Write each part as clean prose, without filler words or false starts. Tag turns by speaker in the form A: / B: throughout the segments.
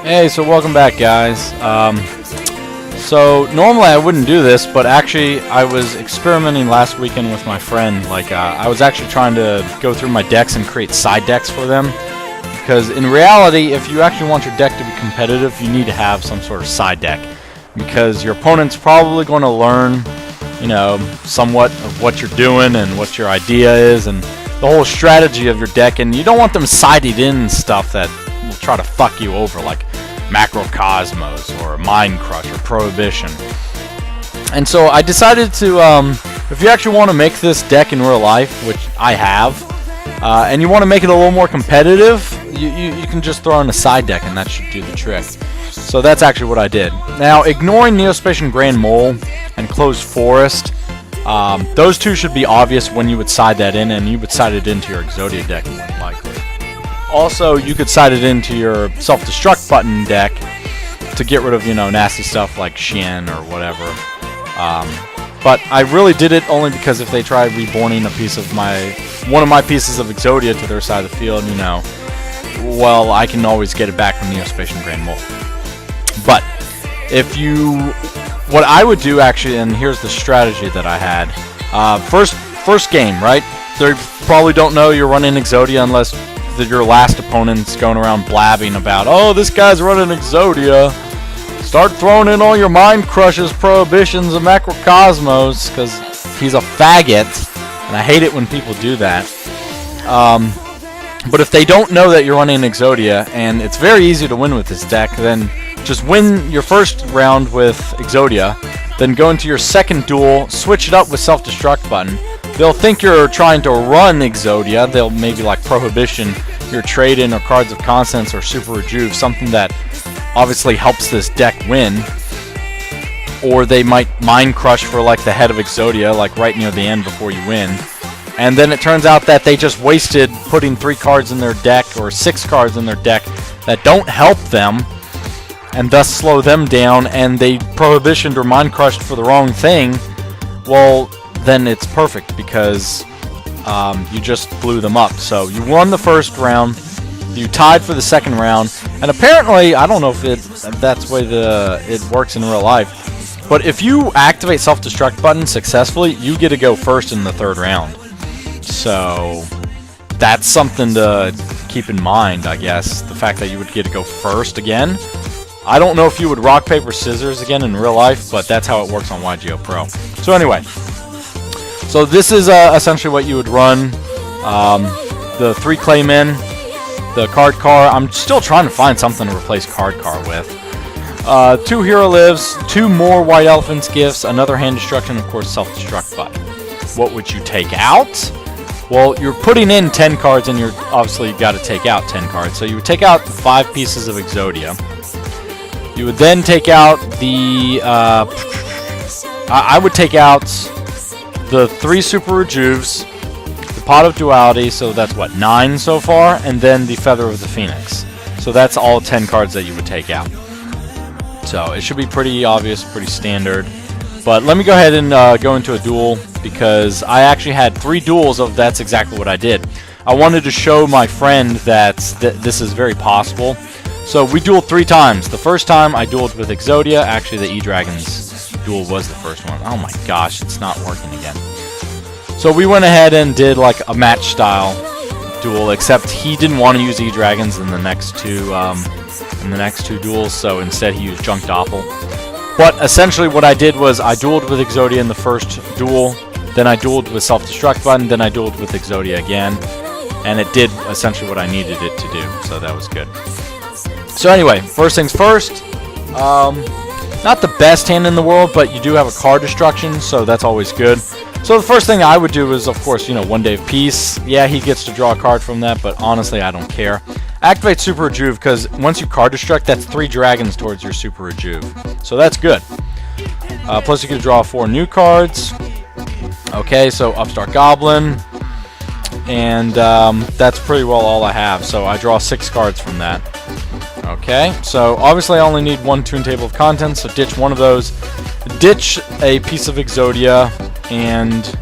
A: Hey, so welcome back, guys. So normally I wouldn't do this, but actually I was experimenting last weekend with my friend. I was actually trying to go through my decks and create side decks for them. Because in reality, if you actually want your deck to be competitive, you need to have some sort of side deck. Because your opponent's probably going to learn, somewhat of what you're doing and what your idea is and the whole strategy of your deck. And you don't want them sided in stuff that will try to fuck you over, like Macrocosmos or Mind Crush or Prohibition. And so I decided to, if you actually want to make this deck in real life, which I have, and you want to make it a little more competitive, you can just throw in a side deck and that should do the trick. So that's actually what I did. Now, ignoring Neospatian Grand Mole and Closed Forest, those two should be obvious when you would side that in, and you would side it into your Exodia deck more than likely. Also, you could side it into your Self-Destruct button deck to get rid of, nasty stuff like Shen or whatever. But I really did it only because if they tried reborning a piece of one of my pieces of Exodia to their side of the field, well, I can always get it back from Neospatian Grand Mole. But what I would do actually, and here's the strategy that I had. First game, right? They probably don't know you're running Exodia unless your last opponent's going around blabbing about, oh, this guy's running Exodia. Start throwing in all your Mind Crushes, Prohibitions, and Macrocosmos, because he's a faggot, and I hate it when people do that. But if they don't know that you're running Exodia, and it's very easy to win with this deck, then just win your first round with Exodia, then go into your second duel, switch it up with Self-Destruct button. They'll think you're trying to run Exodia. They'll maybe like Prohibition, your trade-in or Cards of Constance or Super Rejuve, something that obviously helps this deck win. Or they might Mind Crush for like the head of Exodia, like right near the end before you win. And then it turns out that they just wasted putting 3 cards in their deck or 6 cards in their deck that don't help them and thus slow them down, and they Prohibitioned or Mind Crushed for the wrong thing. Well, then it's perfect because you just blew them up. So you won the first round, you tied for the second round, and apparently, I don't know if that's the way it works in real life, but if you activate Self-Destruct button successfully, you get to go first in the third round. So that's something to keep in mind, I guess, the fact that you would get to go first again. I don't know if you would rock, paper, scissors again in real life, but that's how it works on YGO Pro. So anyway, so this is essentially what you would run. The 3 Claymen, the Card Car. I'm still trying to find something to replace Card Car with. 2 Hero Lives, 2 more White Elephants gifts, another Hand Destruction, of course, Self-Destruct button. What would you take out? Well, you're putting in 10 cards, and you're obviously got to take out 10 cards. So you would take out 5 pieces of Exodia. You would then take out the... I would take out the 3 Super Rejuves, the Pot of Duality, so that's what, 9 so far, and then the Feather of the Phoenix. So that's all 10 cards that you would take out. So it should be pretty obvious, pretty standard. But let me go ahead and go into a duel, because I actually had 3 duels of that's exactly what I did. I wanted to show my friend that this is very possible. So we dueled 3 times. The first time I dueled with Exodia. Actually, the E-Dragons duel was the first one. Oh my gosh, it's not working again. So we went ahead and did like a match style duel, except he didn't want to use E-Dragons in the next two duels, so instead he used Junk Doppel. But essentially what I did was I dueled with Exodia in the first duel, then I dueled with Self-Destruct button, then I dueled with Exodia again, and it did essentially what I needed it to do, so that was good. So anyway, first things first, not the best hand in the world, but you do have a card destruction, so that's always good. So the first thing I would do is, of course, 1 Day of Peace. Yeah, he gets to draw a card from that, but honestly, I don't care. Activate Super Rejuve, because once you card destruct, that's 3 dragons towards your Super Rejuve. So that's good. Plus you can draw 4 new cards. Okay, so Upstart Goblin. And that's pretty well all I have. So I draw 6 cards from that. Okay, so obviously I only need 1 Toon Table of Contents, so ditch one of those. Ditch a piece of Exodia, and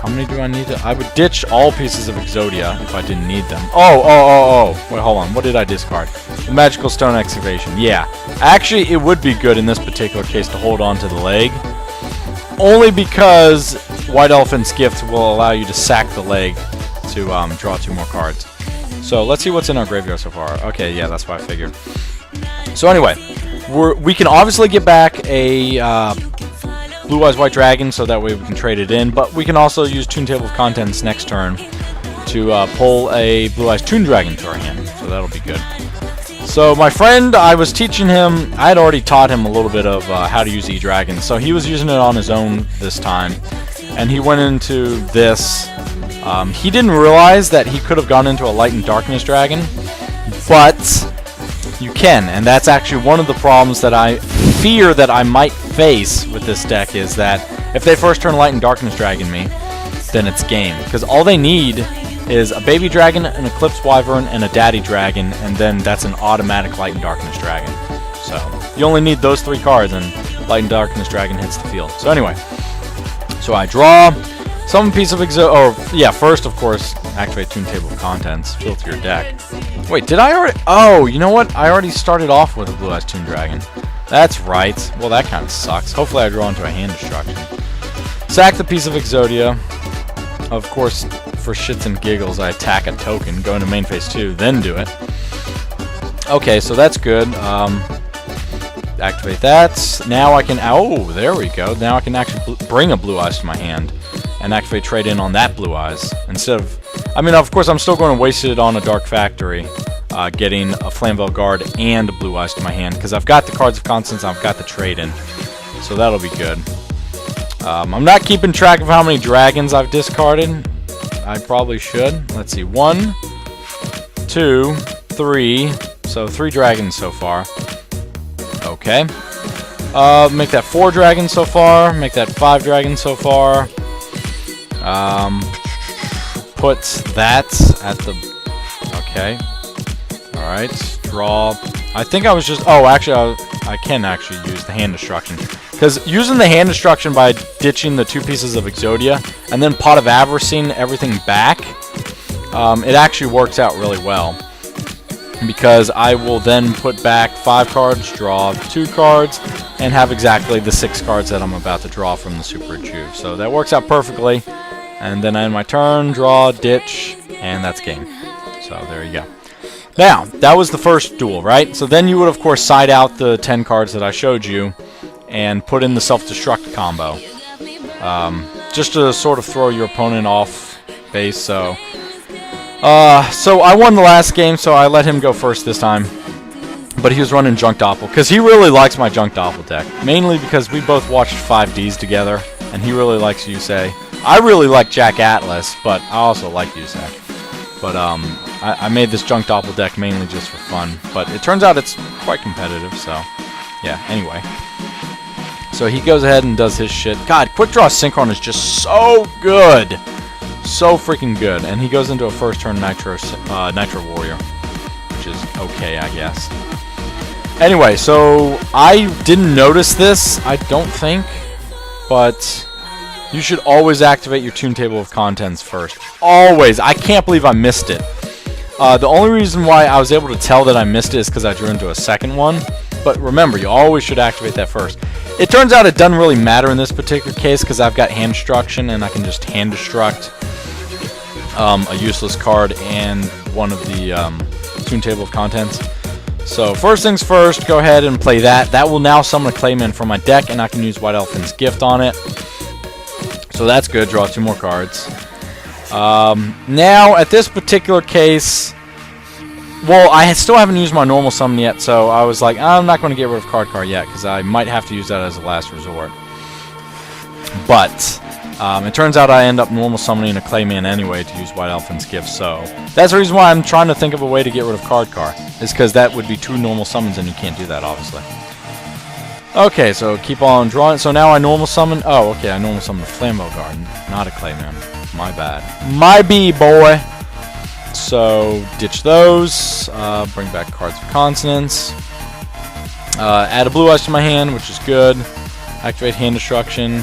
A: How many do I need to... I would ditch all pieces of Exodia if I didn't need them. Oh. Wait, hold on. What did I discard? The Magical Stone Excavation. Yeah. Actually, it would be good in this particular case to hold on to the leg. Only because White Elephant's Gift will allow you to sack the leg to draw 2 more cards. So let's see what's in our graveyard so far. Okay, yeah, that's what I figured. So anyway, we can obviously get back a Blue Eyes White Dragon, so that way we can trade it in. But we can also use Toon Table of Contents next turn to pull a Blue Eyes Toon Dragon to our hand. So that'll be good. So my friend, I was teaching him, I had already taught him a little bit of how to use E-Dragon. So he was using it on his own this time. And he went into this. He didn't realize that he could have gone into a Light and Darkness Dragon. But you can. And that's actually one of the problems that I fear that I might face with this deck, is that if they first turn Light and Darkness Dragon me, then it's game. Because all they need is a Baby Dragon, an Eclipse Wyvern, and a Daddy Dragon, and then that's an automatic Light and Darkness Dragon. So you only need those 3 cards, and Light and Darkness Dragon hits the field. So anyway, so I draw some piece of first, of course, activate Toon Table of Contents, filter your deck. Wait, did I already? Oh, you know what? I already started off with a Blue Eyes Toon Dragon. That's right. Well, that kind of sucks. Hopefully I draw into a hand destruction. Sack the piece of Exodia. Of course, for shits and giggles, I attack a token, go into main phase 2, then do it. Okay, so that's good. Activate that. Now I can... Oh, there we go. Now I can actually bring a Blue Eyes to my hand and activate Trade In on that Blue Eyes. Instead of... I mean, of course, I'm still going to waste it on a Dark Factory, getting a Flamvell Guard and a Blue Eyes to my hand, because I've got the Cards of Constance, I've got the Trade In. So that'll be good. I'm not keeping track of how many dragons I've discarded. I probably should. Let's see. 1, 2, 3. So 3 dragons so far. Okay. Make that 4 dragons so far. Make that 5 dragons so far. Put that at the... Okay. Alright. Draw. I think I was just... Oh, actually, I can actually use the hand destruction. Because using the hand destruction by ditching the 2 pieces of Exodia and then Pot of Avariceing everything back, it actually works out really well. Because I will then put back 5 cards, draw 2 cards, and have exactly the 6 cards that I'm about to draw from the Super Juve. So that works out perfectly. And then I end my turn, draw, ditch, and that's game. So there you go. Now, that was the first duel, right? So then you would, of course, side out the 10 cards that I showed you and put in the Self-Destruct combo. Just to sort of throw your opponent off base, so I won the last game, so I let him go first this time. But he was running Junk Doppel, because he really likes my Junk Doppel deck. Mainly because we both watched 5Ds together, and he really likes Yusei. I really like Jack Atlas, but I also like Yusei. But I made this Junk Doppel deck mainly just for fun. But it turns out it's quite competitive, so yeah, anyway. So he goes ahead and does his shit. God, Quick Draw Synchron is just so good. So freaking good. And he goes into a first turn Nitro Warrior, which is okay, I guess. Anyway, so I didn't notice this, I don't think, but you should always activate your Toon Table of Contents first. Always. I can't believe I missed it. The only reason why I was able to tell that I missed it is because I drew into a second one. But remember, you always should activate that first. It turns out it doesn't really matter in this particular case because I've got hand destruction and I can just hand destruct a useless card and one of the Toon Table of Contents. So first things first, go ahead and play that. That will now summon a Clayman from my deck and I can use White Elephant's Gift on it. So that's good. Draw 2 more cards. Now, at this particular case, well, I still haven't used my normal summon yet, so I was like, I'm not going to get rid of Card yet, because I might have to use that as a last resort. But it turns out I end up normal summoning a Clayman anyway to use White Elephant's Gift, so that's the reason why I'm trying to think of a way to get rid of Card, is because that would be 2 normal summons, and you can't do that, obviously. Okay, so keep on drawing. So now I normal summon... Oh, okay, I normal summon a Flambeau Guard, not a Clayman. My bad. My B, boy! So, ditch those. Bring back Cards of Consonance. Add a Blue Eyes to my hand, which is good. Activate Hand Destruction.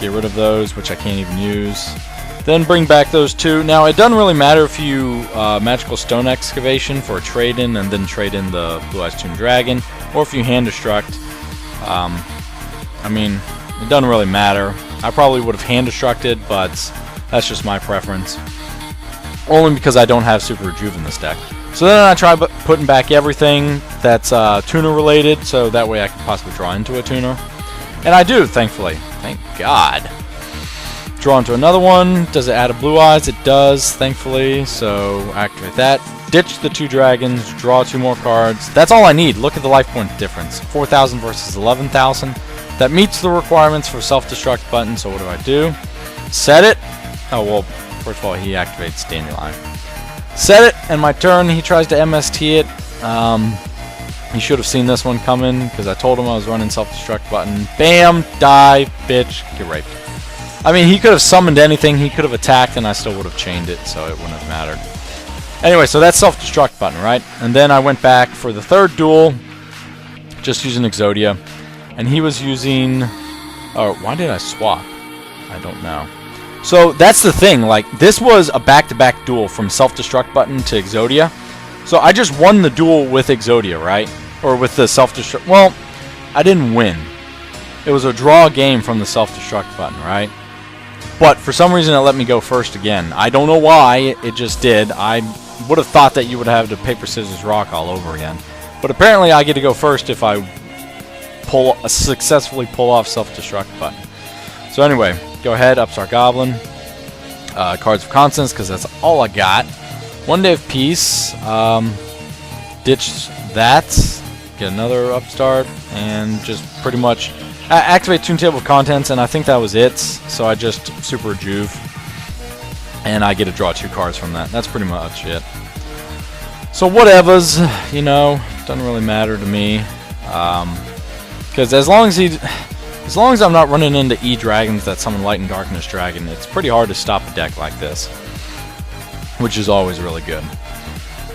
A: Get rid of those, which I can't even use. Then bring back those 2. Now, it doesn't really matter if you Magical Stone Excavation for a trade-in and then trade in the Blue Eyes Toon Dragon, or if you Hand Destruct. I mean, it doesn't really matter. I probably would have Hand Destructed, but that's just my preference. Only because I don't have Super Rejuve in this deck. So then I try putting back everything that's tuner related, so that way I can possibly draw into a tuner. And I do, thankfully. Thank God. Draw into another one. Does it add a Blue Eyes? It does, thankfully. So activate that. Ditch the 2 dragons. Draw 2 more cards. That's all I need. Look at the life point difference. 4,000 versus 11,000. That meets the requirements for Self-Destruct button, so what do? Set it. Oh, well, first of all, he activates Dandelion. Set it, and my turn, he tries to MST it. He should have seen this one coming, because I told him I was running Self-Destruct button. Bam! Die, bitch. Get raped. I mean, he could have summoned anything, he could have attacked, and I still would have chained it, so it wouldn't have mattered. Anyway, so that's Self-Destruct button, right? And then I went back for the 3rd duel, just using Exodia. And he was using... Oh, why did I swap? I don't know. So, that's the thing, like, this was a back-to-back duel from Self-Destruct button to Exodia. So, I just won the duel with Exodia, right? Or with the Self-Destruct... Well, I didn't win. It was a draw game from the Self-Destruct button, right? But for some reason it let me go first again. I don't know why, it just did. I would have thought that you would have to paper, scissors, rock all over again. But apparently I get to go first if I successfully pull off Self-Destruct button. So anyway, go ahead, Upstart Goblin. Cards of Constance, because that's all I got. 1 Day of Peace. Ditch that. Get another Upstart. And just pretty much... activate Toon Table of Contents, and I think that was it. So I just Super Rejuve, and I get to draw 2 cards from that. That's pretty much it. So whatevers, you know, doesn't really matter to me, because as long as I'm not running into E-Dragons that summon Light and Darkness Dragon, it's pretty hard to stop a deck like this, which is always really good.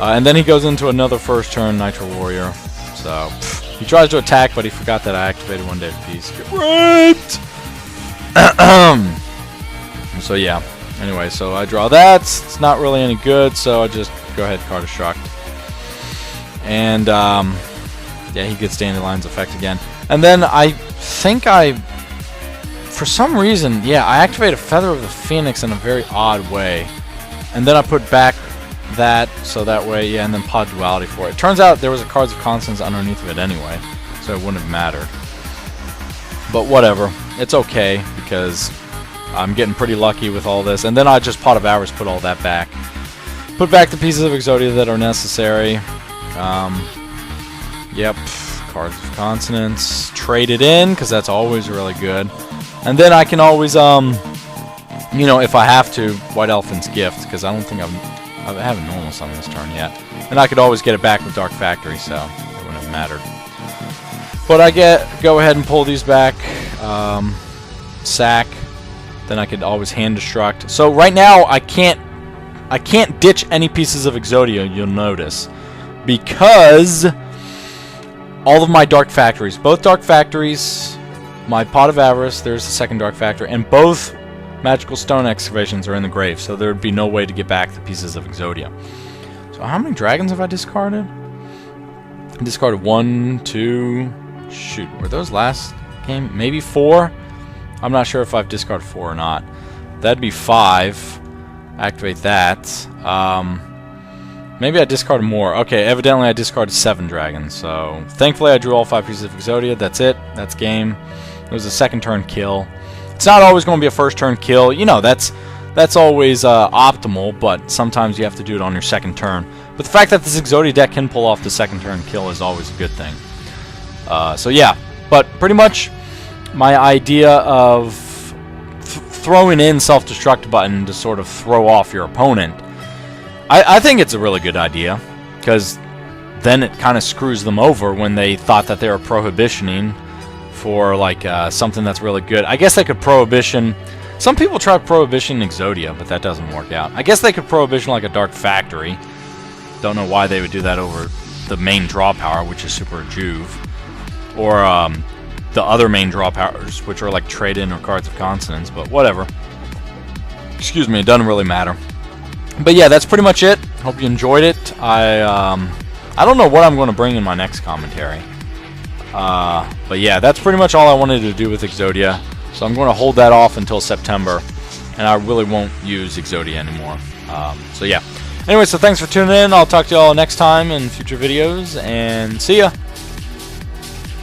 A: And then he goes into another first turn Nitro Warrior, so. He tries to attack, but he forgot that I activated 1 Day of Peace. Get raped! So yeah. Anyway, so I draw that. It's not really any good, so I just go ahead and Card Destruct. And, yeah, he gets Dandelion's effect again. And then I think for some reason, yeah, I activated Feather of the Phoenix in a very odd way. And then I put back that, so that way, yeah, and then Pod Duality for it. Turns out there was a Cards of Constance underneath of it anyway, so it wouldn't have mattered. But whatever, it's okay, because I'm getting pretty lucky with all this. And then I just Pot of Avarice, put all that back. Put back the pieces of Exodia that are necessary. Yep, Cards of Consonance. Trade it in, because that's always really good. And then I can always, you know, if I have to, White Elephant's Gift, because I don't think I haven't normal summon this turn yet. And I could always get it back with Dark Factory, so it wouldn't have mattered. But I go ahead and pull these back. Sack. Then I could always Hand Destruct. So right now I can't ditch any pieces of Exodia, you'll notice. Because all of my Dark Factories, both Dark Factories, my Pot of Avarice, there's the second Dark Factory, and both Magical Stone Excavations are in the grave, so there would be no way to get back the pieces of Exodia. So how many dragons have I discarded? I discarded 1, 2... Shoot, were those last game? Maybe 4? I'm not sure if I've discarded 4 or not. That'd be 5. Activate that. Maybe I discarded more. Okay, evidently I discarded 7 dragons, so... Thankfully I drew all 5 pieces of Exodia. That's it. That's game. It was a second turn kill. It's not always going to be a first turn kill. You know, that's always optimal, but sometimes you have to do it on your second turn. But the fact that this Exodia deck can pull off the second turn kill is always a good thing. So yeah, but pretty much my idea of throwing in Self-Destruct button to sort of throw off your opponent, I think it's a really good idea, because then it kind of screws them over when they thought that they were prohibitioning for like something that's really good. I guess they could prohibition. Some people try prohibition in Exodia, but that doesn't work out. I guess they could prohibition like a Dark Factory. Don't know why they would do that over the main draw power, which is Super Rejuve, or the other main draw powers, which are like Trade-In or Cards of Consonance. But whatever. Excuse me, it doesn't really matter. But yeah, that's pretty much it. Hope you enjoyed it. I don't know what I'm going to bring in my next commentary. But yeah, that's pretty much all I wanted to do with Exodia. So I'm going to hold that off until September, and I really won't use Exodia anymore. So yeah. Anyway, so thanks for tuning in. I'll talk to y'all next time in future videos, and see ya.